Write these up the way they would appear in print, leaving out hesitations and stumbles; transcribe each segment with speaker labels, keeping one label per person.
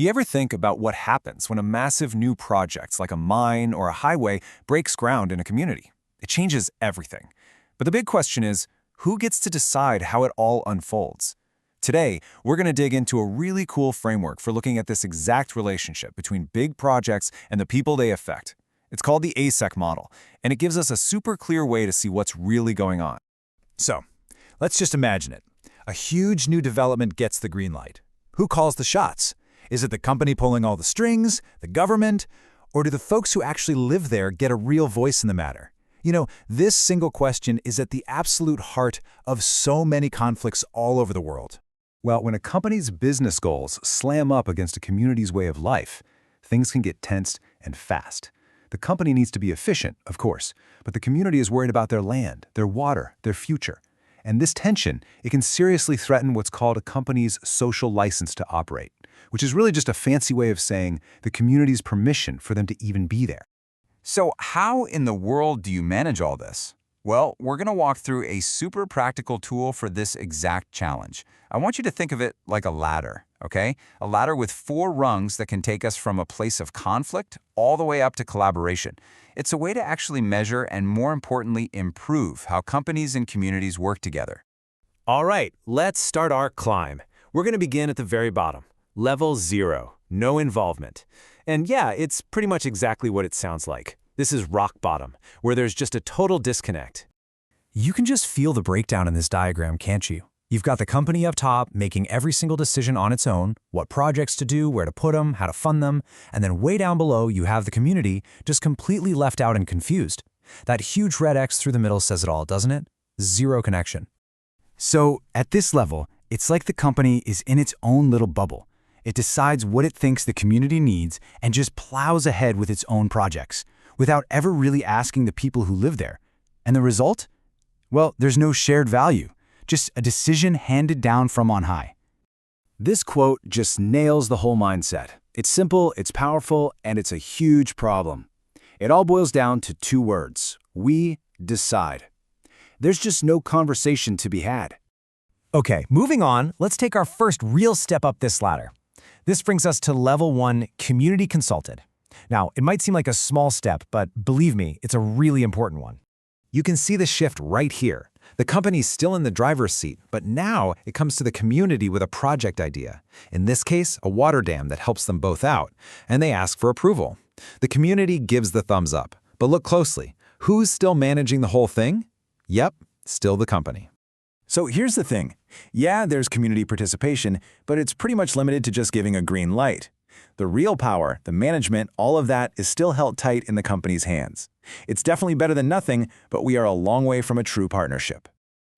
Speaker 1: You ever think about what happens when a massive new project, like a mine or a highway, breaks ground in a community? It changes everything. But the big question is, who gets to decide how it all unfolds? Today, we're going to dig into a really cool framework for looking at this exact relationship between big projects and the people they affect. It's called the ASEC model, and it gives us a super clear way to see what's really going on.
Speaker 2: So, let's just imagine it. A huge new development gets the green light. Who calls the shots? Is it the company pulling all the strings, the government, or do the folks who actually live there get a real voice in the matter? You know, this single question is at the absolute heart of so many conflicts all over the world.
Speaker 1: Well, when a company's business goals slam up against a community's way of life, things can get tensed and fast. The company needs to be efficient, of course, but the community is worried about their land, their water, their future. And this tension, it can seriously threaten what's called a company's social license to operate, which is really just a fancy way of saying the community's permission for them to even be there.
Speaker 3: So how in the world do you manage all this? Well, we're going to walk through a super practical tool for this exact challenge. I want you to think of it like a ladder, okay? A ladder with 4 rungs that can take us from a place of conflict all the way up to collaboration. It's a way to actually measure and, more importantly, improve how companies and communities work together.
Speaker 4: All right, let's start our climb. We're going to begin at the very bottom. Level 0, no involvement. And yeah, it's pretty much exactly what it sounds like. This is rock bottom, where there's just a total disconnect.
Speaker 2: You can just feel the breakdown in this diagram, can't you? You've got the company up top making every single decision on its own, what projects to do, where to put them, how to fund them, and then way down below you have the community just completely left out and confused. That huge red X through the middle says it all, doesn't it? Zero connection. So at this level, it's like the company is in its own little bubble. It decides what it thinks the community needs and just plows ahead with its own projects, without ever really asking the people who live there. And the result? Well, there's no shared value, just a decision handed down from on high.
Speaker 1: This quote just nails the whole mindset. It's simple, it's powerful, and it's a huge problem. It all boils down to 2 words: we decide. There's just no conversation to be had.
Speaker 2: Okay, moving on, let's take our first real step up this ladder. This brings us to level 1, community consulted. Now, it might seem like a small step, but believe me, it's a really important one.
Speaker 1: You can see the shift right here. The company's still in the driver's seat, but now it comes to the community with a project idea. In this case, a water dam that helps them both out, and they ask for approval. The community gives the thumbs up. But look closely. Who's still managing the whole thing? Yep, still the company.
Speaker 2: So here's the thing. Yeah, there's community participation, but it's pretty much limited to just giving a green light. The real power, the management, all of that is still held tight in the company's hands. It's definitely better than nothing, but we are a long way from a true partnership.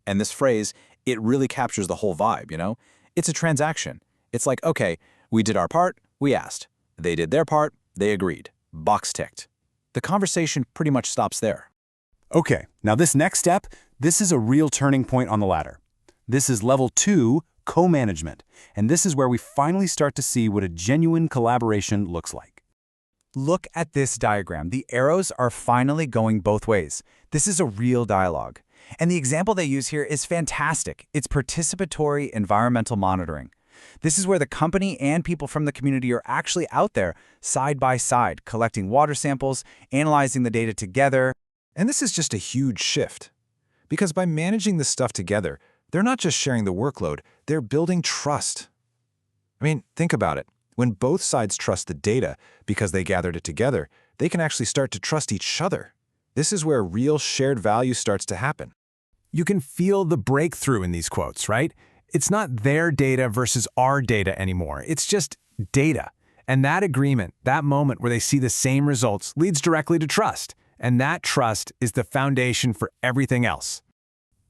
Speaker 1: And this phrase, it really captures the whole vibe, you know? It's a transaction. It's like, okay, we did our part, we asked. They did their part, they agreed. Box ticked. The conversation pretty much stops there.
Speaker 2: Okay, now this next step, this is a real turning point on the ladder. This is level 2, co-management, and this is where we finally start to see what a genuine collaboration looks like. Look at this diagram. The arrows are finally going both ways. This is a real dialogue. And the example they use here is fantastic. It's participatory environmental monitoring. This is where the company and people from the community are actually out there, side by side, collecting water samples, analyzing the data together.
Speaker 1: And this is just a huge shift. Because by managing this stuff together, they're not just sharing the workload, they're building trust. I mean, think about it. When both sides trust the data because they gathered it together, they can actually start to trust each other. This is where real shared value starts to happen.
Speaker 2: You can feel the breakthrough in these quotes, right? It's not their data versus our data anymore. It's just data. And that agreement, that moment where they see the same results, leads directly to trust. And that trust is the foundation for everything else.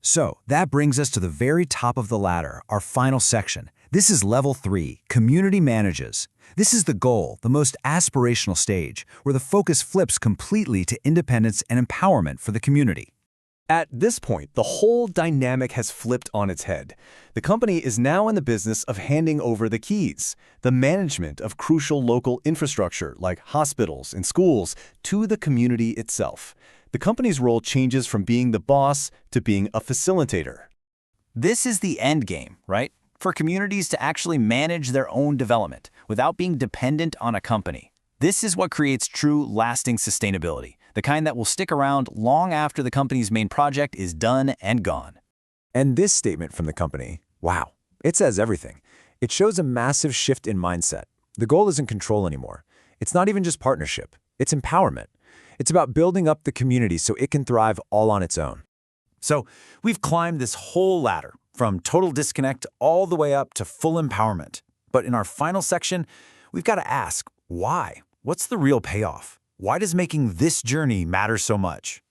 Speaker 5: So that brings us to the very top of the ladder, our final section. This is level 3, community manages. This is the goal, the most aspirational stage, where the focus flips completely to independence and empowerment for the community.
Speaker 4: At this point, the whole dynamic has flipped on its head. The company is now in the business of handing over the keys, the management of crucial local infrastructure like hospitals and schools, to the community itself. The company's role changes from being the boss to being a facilitator.
Speaker 3: This is the end game, right?
Speaker 2: for communities to actually manage their own development without being dependent on a company. This is what creates true, lasting sustainability, the kind that will stick around long after the company's main project is done and gone.
Speaker 1: And this statement from the company, wow, it says everything. It shows a massive shift in mindset. The goal isn't control anymore. It's not even just partnership. It's empowerment. It's about building up the community so it can thrive all on its own.
Speaker 2: So we've climbed this whole ladder, from total disconnect all the way up to full empowerment. But in our final section, we've got to ask, why? What's the real payoff? Why does making this journey matter so much?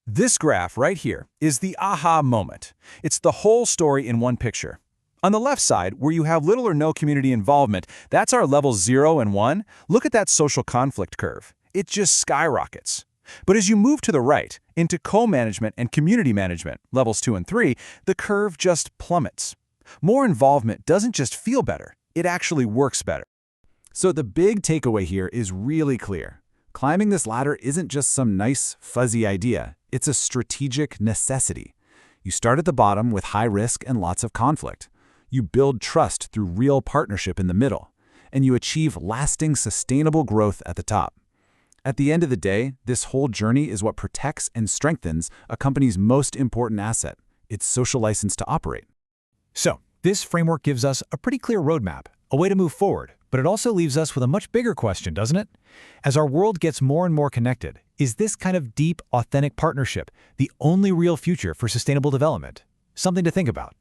Speaker 1: This graph right here is the aha moment. It's the whole story in one picture. On the left side, where you have little or no community involvement, that's our levels 0 and 1. Look at that social conflict curve. It just skyrockets. But as you move to the right, into co-management and community management, levels 2 and 3, the curve just plummets. More involvement doesn't just feel better, it actually works better. So the big takeaway here is really clear. Climbing this ladder isn't just some nice, fuzzy idea. It's a strategic necessity. You start at the bottom with high risk and lots of conflict. You build trust through real partnership in the middle, and you achieve lasting, sustainable growth at the top. At the end of the day, this whole journey is what protects and strengthens a company's most important asset, its social license to operate.
Speaker 2: So, this framework gives us a pretty clear roadmap, a way to move forward, but it also leaves us with a much bigger question, doesn't it? As our world gets more and more connected, is this kind of deep, authentic partnership the only real future for sustainable development? Something to think about.